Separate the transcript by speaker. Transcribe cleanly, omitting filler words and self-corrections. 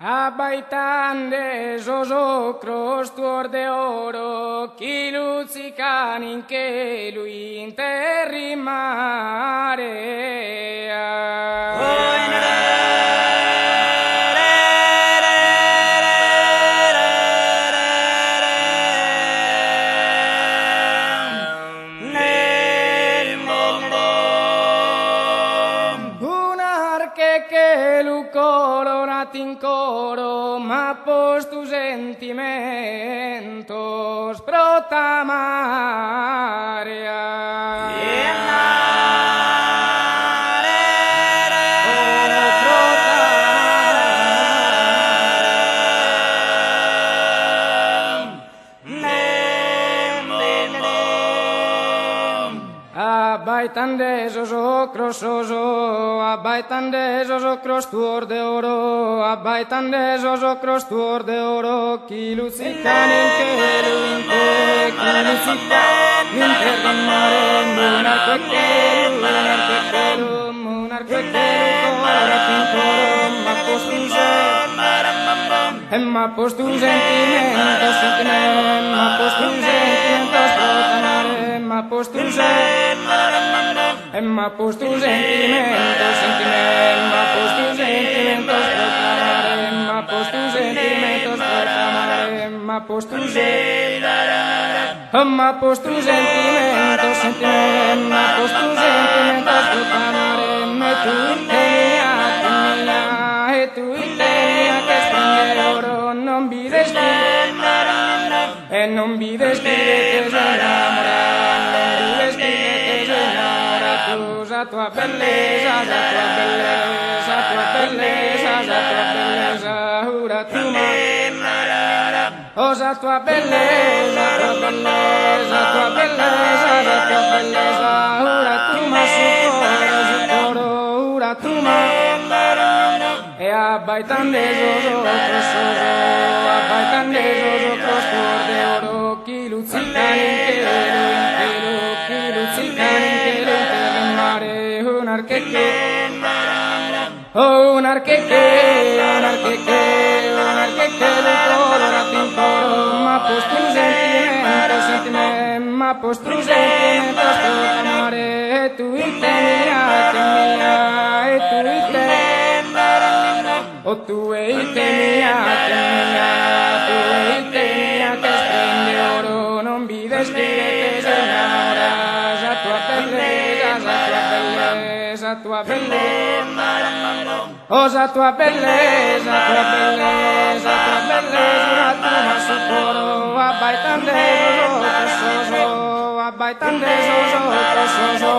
Speaker 1: Abaitande zozo crostur de oro, chi luzzican in che lui in terri mare. Che lu colorati in coro, ma postu sentimentos protamaria. Abaitande zozo crossoso, abaitande zozo crostur de oro, abaitande zozo crostur de oro, chi luccican in che luinte, chi luccican in terra mare, munar quequelu, colorati in coro, ma postu sentimentos, ma postu sentimentos protamare, ma postu sentimentos, ma postu sentimentos protamare, ma postu sentimentos protamare, ma postu sentimentos protamare, me tu intenia, e tu intenia che sprende oro, non vides che e non vides che sei innamorata, non vides che sei innamorata, usa tua bellezza, ora tu ma, osa tua bellezza, ora tu ma su coro, ora tu ma, e abaitande zozo crossoso, abaitande zozo crostor de oro, chi luccican in che mare, un archeche, lu colorati in coro, ma postu sentimento, ma postu sentimentos protamare, e tu intenia, e tu intenia, o tu e intenia, che sprende oro, non vides che sei innamorata, tua bellezza, osa tua bellezza, tu ma su coro, abaitande zozo crossoso,